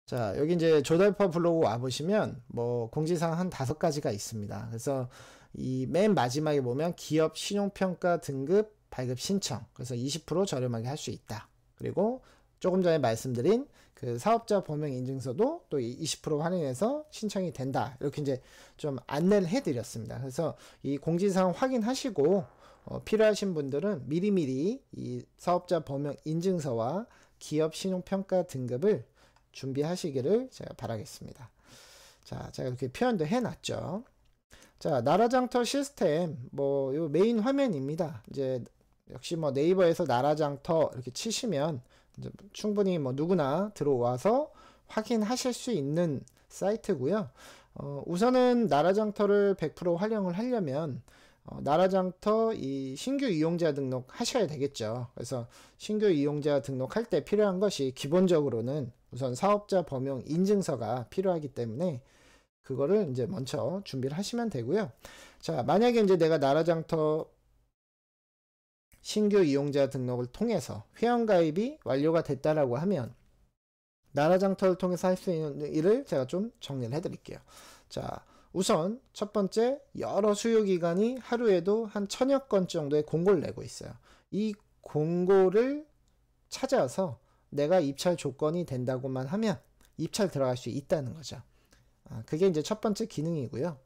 자, 여기 이제 조달파 블로그 와보시면 뭐 공지사항 한 5가지가 있습니다. 그래서 이 맨 마지막에 보면 기업 신용평가 등급 발급 신청. 그래서 20% 저렴하게 할 수 있다. 그리고 조금 전에 말씀드린 그 사업자 범용 인증서도 또 20% 할인해서 신청이 된다. 이렇게 이제 좀 안내를 해드렸습니다. 그래서 이 공지사항 확인하시고 필요하신 분들은 미리미리 이 사업자 범용 인증서와 기업 신용평가 등급을 준비하시기를 제가 바라겠습니다. 자, 제가 이렇게 표현도 해놨죠. 자, 나라장터 시스템, 뭐, 요 메인 화면입니다. 이제, 역시 뭐 네이버에서 나라장터 이렇게 치시면 이제 충분히 뭐 누구나 들어와서 확인하실 수 있는 사이트고요. 우선은 나라장터를 100% 활용을 하려면 나라장터 이 신규 이용자 등록 하셔야 되겠죠. 그래서 신규 이용자 등록할 때 필요한 것이 기본적으로는 우선 사업자 범용 인증서가 필요하기 때문에 그거를 이제 먼저 준비를 하시면 되고요. 자, 만약에 이제 내가 나라장터 신규 이용자 등록을 통해서 회원가입이 완료가 됐다라고 하면 나라장터를 통해서 할 수 있는 일을 제가 좀 정리를 해드릴게요. 자, 우선 첫 번째, 여러 수요기관이 하루에도 한 1000여 건 정도의 공고를 내고 있어요. 이 공고를 찾아서 내가 입찰 조건이 된다고만 하면 입찰 들어갈 수 있다는 거죠. 그게 이제 첫 번째 기능이고요.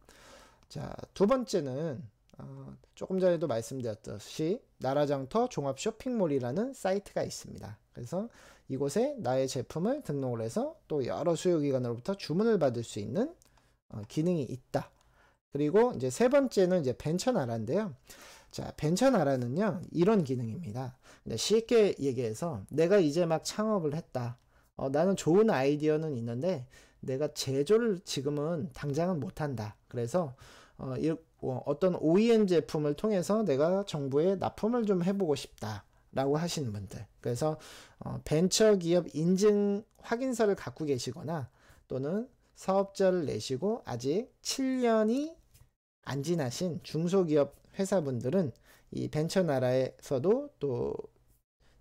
자, 두 번째는 조금 전에도 말씀드렸듯이 나라장터 종합 쇼핑몰이라는 사이트가 있습니다. 그래서 이곳에 나의 제품을 등록을 해서 또 여러 수요기관으로부터 주문을 받을 수 있는 기능이 있다. 그리고 이제 세 번째는 이제 벤처나라인데요. 자, 벤처나라는요, 이런 기능입니다. 쉽게 얘기해서 내가 이제 막 창업을 했다. 나는 좋은 아이디어는 있는데 내가 제조를 지금은 당장은 못한다. 그래서 어떤 OEM 제품을 통해서 내가 정부에 납품을 좀 해보고 싶다 라고 하시는 분들, 그래서 벤처기업 인증 확인서를 갖고 계시거나 또는 사업자를 내시고 아직 7년이 안 지나신 중소기업 회사분들은 이 벤처나라에서도 또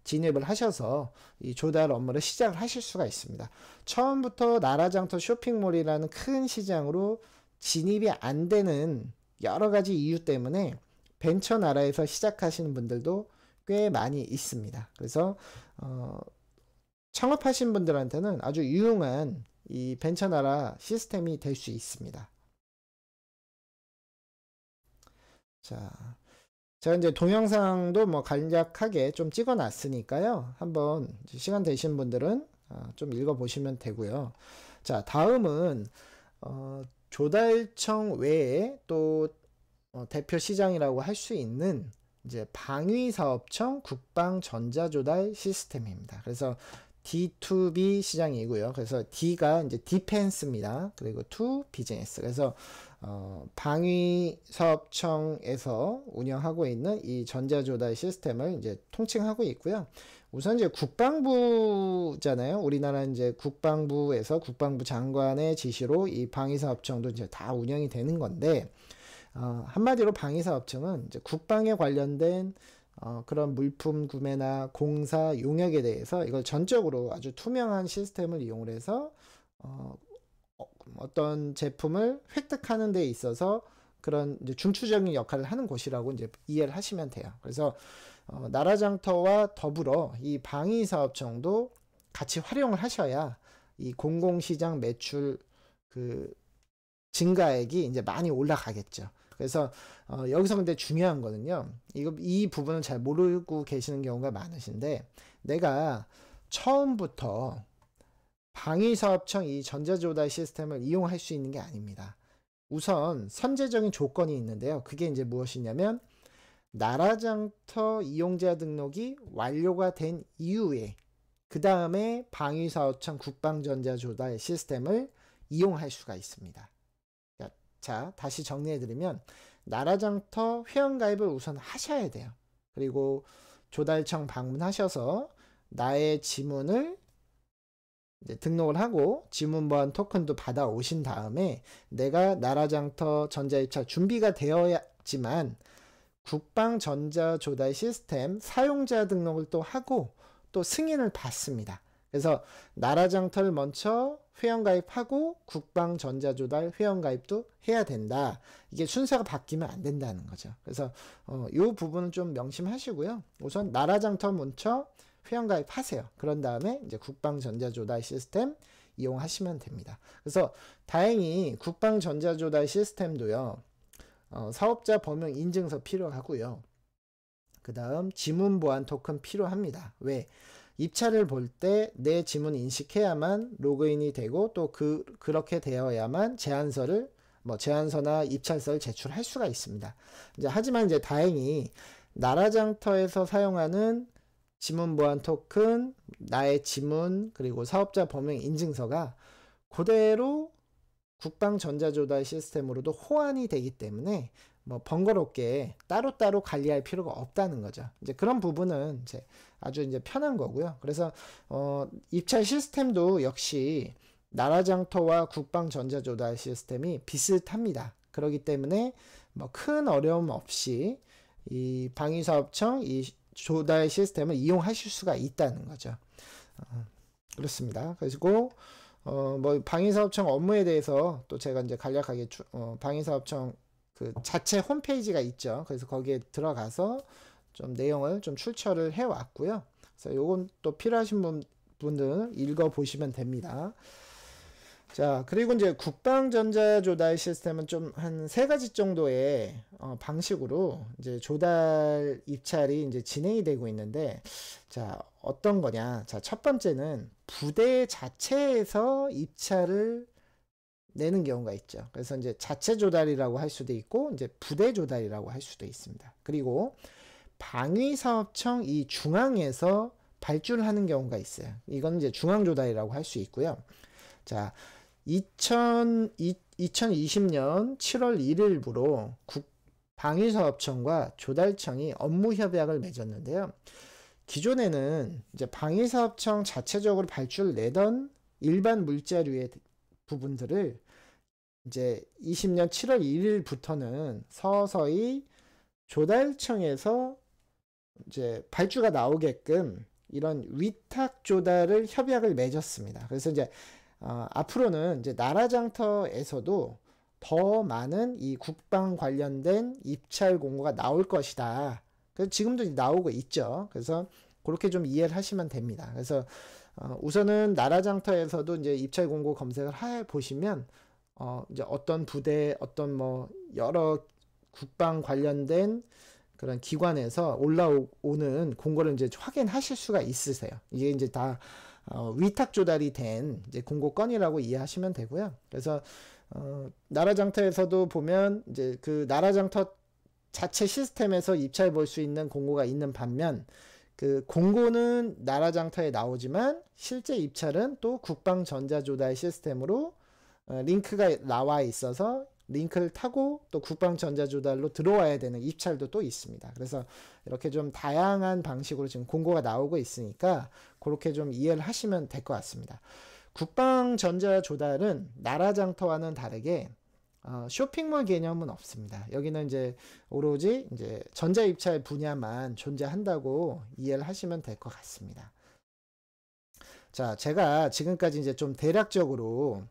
진입을 하셔서 이 조달 업무를 시작을 하실 수가 있습니다. 처음부터 나라장터 쇼핑몰이라는 큰 시장으로 진입이 안 되는 여러 가지 이유 때문에 벤처나라에서 시작하시는 분들도 꽤 많이 있습니다. 그래서 창업하신 분들한테는 아주 유용한 이 벤처나라 시스템이 될 수 있습니다. 자, 제가 이제 동영상도 뭐 간략하게 좀 찍어 놨으니까요. 한번 시간 되신 분들은 좀 읽어 보시면 되고요. 자, 다음은 조달청 외에 또 대표 시장이라고 할 수 있는 이제 방위사업청 국방전자조달 시스템입니다. 그래서 D2B 시장이고요. 그래서 D가 이제 디펜스입니다. 그리고 2 비즈니스. 그래서 방위사업청에서 운영하고 있는 이 전자조달 시스템을 이제 통칭하고 있고요. 우선 이제 국방부잖아요. 우리나라 이제 국방부에서 국방부 장관의 지시로 이 방위사업청도 이제 다 운영이 되는 건데, 한마디로 방위사업청은 이제 국방에 관련된 그런 물품 구매나 공사 용역에 대해서 이걸 전적으로 아주 투명한 시스템을 이용을 해서 어떤 제품을 획득하는 데 있어서 그런 이제 중추적인 역할을 하는 곳이라고 이제 이해를 하시면 돼요. 그래서 나라장터와 더불어 이 방위사업청도 같이 활용을 하셔야 이 공공시장 매출 그 증가액이 이제 많이 올라가겠죠. 그래서 여기서 근데 중요한 거는요, 이 부분을 잘 모르고 계시는 경우가 많으신데, 내가 처음부터 방위사업청 이 전자조달 시스템을 이용할 수 있는 게 아닙니다. 우선 선제적인 조건이 있는데요. 그게 이제 무엇이냐면 나라장터 이용자 등록이 완료가 된 이후에 그 다음에 방위사업청 국방전자조달 시스템을 이용할 수가 있습니다. 자, 다시 정리해드리면 나라장터 회원가입을 우선 하셔야 돼요. 그리고 조달청 방문하셔서 나의 지문을 이제 등록을 하고 지문보안 토큰도 받아오신 다음에 내가 나라장터 전자입찰 준비가 되어야지만 국방전자조달 시스템 사용자 등록을 또 하고 또 승인을 받습니다. 그래서 나라장터를 먼저 회원가입하고 국방전자조달 회원가입도 해야 된다. 이게 순서가 바뀌면 안 된다는 거죠. 그래서 이 부분은 좀 명심하시고요. 우선 나라장터 먼저 회원가입하세요. 그런 다음에 이제 국방전자조달 시스템 이용하시면 됩니다. 그래서 다행히 국방전자조달 시스템도요. 사업자 범용 인증서 필요하고요. 그 다음 지문보안 토큰 필요합니다. 왜? 입찰을 볼 때 내 지문 인식해야만 로그인이 되고 또 그렇게 되어야만 제안서나 입찰서를 제출할 수가 있습니다. 하지만 이제 다행히 나라장터에서 사용하는 지문보안 토큰, 나의 지문, 그리고 사업자 범용 인증서가 그대로 국방전자조달 시스템으로도 호환이 되기 때문에 번거롭게 따로따로 관리할 필요가 없다는 거죠. 이제 그런 부분은 이제 아주 이제 편한 거고요. 그래서 입찰 시스템도 역시 나라장터와 국방전자조달 시스템이 비슷합니다. 그렇기 때문에 큰 어려움 없이 이 방위사업청 이 조달 시스템을 이용하실 수가 있다는 거죠. 그렇습니다. 그리고 방위사업청 업무에 대해서 또 제가 이제 간략하게 방위사업청 그 자체 홈페이지가 있죠. 그래서 거기에 들어가서 좀 내용을 좀 출처를 해 왔고요. 그래서 요건 또 필요하신 분들 읽어 보시면 됩니다. 자, 그리고 이제 국방전자조달 시스템은 좀 한 3가지 정도의 방식으로 이제 조달 입찰이 이제 진행이 되고 있는데, 자, 어떤 거냐? 자, 첫 번째는 부대 자체에서 입찰을 내는 경우가 있죠. 그래서 이제 자체 조달이라고 할 수도 있고, 이제 부대 조달이라고 할 수도 있습니다. 그리고 방위사업청 이 중앙에서 발주를 하는 경우가 있어요. 이건 이제 중앙 조달이라고 할 수 있고요. 자, 2020년 7월 1일부로 방위사업청과 조달청이 업무 협약을 맺었는데요. 기존에는 이제 방위사업청 자체적으로 발주를 내던 일반 물자류의 부분들을 이제 20년 7월 1일부터는 서서히 조달청에서 이제 발주가 나오게끔 이런 위탁 조달을 협약을 맺었습니다. 그래서 이제 앞으로는 이제 나라장터에서도 더 많은 이 국방 관련된 입찰 공고가 나올 것이다. 그래서 지금도 나오고 있죠. 그래서 그렇게 좀 이해를 하시면 됩니다. 그래서 우선은 나라장터에서도 이제 입찰 공고 검색을 해 보시면 이제 어떤 부대, 어떤 여러 국방 관련된 그런 기관에서 올라오는 공고를 이제 확인하실 수가 있으세요. 이게 이제 다 위탁 조달이 된 이제 공고건이라고 이해하시면 되고요. 그래서 나라장터에서도 보면 이제 그 나라장터 자체 시스템에서 입찰 볼 수 있는 공고가 있는 반면 그 공고는 나라장터에 나오지만 실제 입찰은 또 국방전자조달 시스템으로 링크가 나와 있어서 링크를 타고 또 국방전자조달로 들어와야 되는 입찰도 또 있습니다. 그래서 이렇게 좀 다양한 방식으로 지금 공고가 나오고 있으니까 그렇게 좀 이해를 하시면 될 것 같습니다. 국방전자조달은 나라장터와는 다르게 쇼핑몰 개념은 없습니다. 여기는 이제 오로지 이제 전자입찰 분야만 존재한다고 이해를 하시면 될 것 같습니다. 자, 제가 지금까지 이제 좀 대략적으로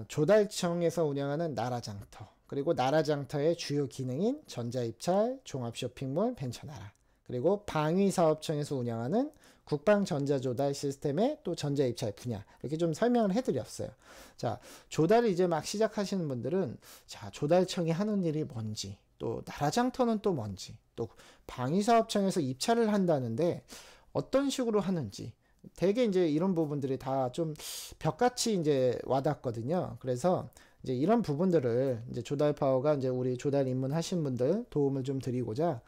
조달청에서 운영하는 나라장터, 그리고 나라장터의 주요 기능인 전자입찰, 종합쇼핑몰, 벤처나라, 그리고 방위사업청에서 운영하는 국방전자조달 시스템의 또 전자입찰 분야, 이렇게 좀 설명을 해드렸어요. 자, 조달을 이제 막 시작하시는 분들은 자, 조달청이 하는 일이 뭔지, 또 나라장터는 또 뭔지, 또 방위사업청에서 입찰을 한다는데 어떤 식으로 하는지, 되게 이제 이런 부분들이 다 좀 벽같이 이제 와닿거든요. 그래서 이제 이런 부분들을 이제 조달파워가 이제 우리 조달 입문하신 분들 도움을 좀 드리고자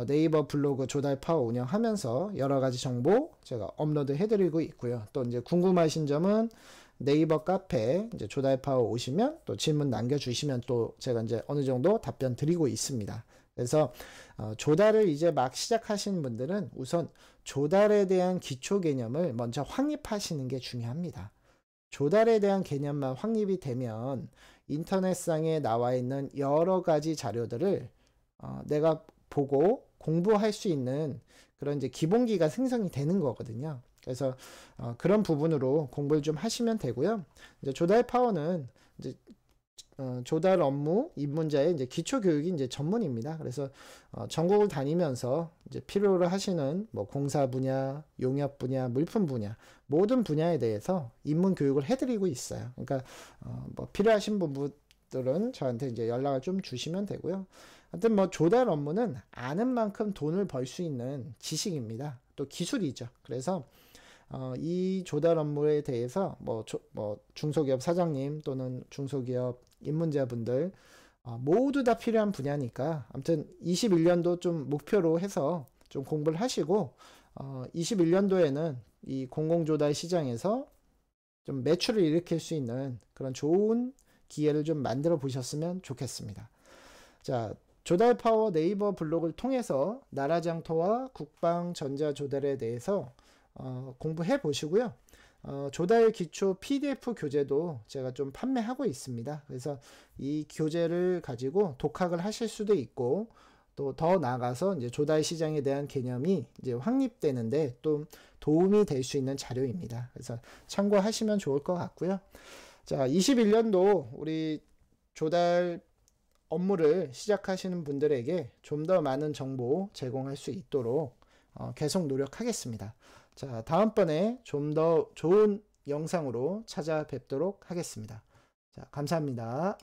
네이버 블로그 조달파워 운영하면서 여러 가지 정보 제가 업로드 해드리고 있고요. 또 이제 궁금하신 점은 네이버 카페 이제 조달파워 오시면 또 질문 남겨주시면 또 제가 이제 어느 정도 답변 드리고 있습니다. 그래서 조달을 이제 막 시작하신 분들은 우선 조달에 대한 기초 개념을 먼저 확립하시는 게 중요합니다. 조달에 대한 개념만 확립이 되면 인터넷상에 나와 있는 여러 가지 자료들을 내가 보고 공부할 수 있는 그런 이제 기본기가 생성이 되는 거거든요. 그래서 그런 부분으로 공부를 좀 하시면 되고요. 이제 조달 파워는 이제 조달 업무 입문자의 이제 기초 교육이 이제 전문입니다. 그래서 전국을 다니면서 이제 필요로 하시는 뭐 공사 분야, 용역 분야, 물품 분야 모든 분야에 대해서 입문 교육을 해드리고 있어요. 그러니까 뭐 필요하신 분들은 저한테 이제 연락을 좀 주시면 되고요. 하여튼 뭐 조달 업무는 아는 만큼 돈을 벌 수 있는 지식입니다. 또 기술이죠. 그래서 이 조달 업무에 대해서 뭐 중소기업 사장님 또는 중소기업 입문자분들 모두 다 필요한 분야니까 아무튼 21년도 좀 목표로 해서 좀 공부를 하시고 21년도에는 이 공공조달 시장에서 좀 매출을 일으킬 수 있는 그런 좋은 기회를 좀 만들어 보셨으면 좋겠습니다. 자, 조달파워 네이버 블로그를 통해서 나라장터와 국방전자조달에 대해서 공부해 보시고요. 조달 기초 PDF 교재도 제가 좀 판매하고 있습니다. 그래서 이 교재를 가지고 독학을 하실 수도 있고 또 더 나아가서 이제 조달 시장에 대한 개념이 이제 확립되는데 또 도움이 될 수 있는 자료입니다. 그래서 참고하시면 좋을 것 같고요. 자, 21년도 우리 조달 업무를 시작하시는 분들에게 좀 더 많은 정보 제공할 수 있도록 계속 노력하겠습니다. 자, 다음번에 좀 더 좋은 영상으로 찾아뵙도록 하겠습니다. 자, 감사합니다.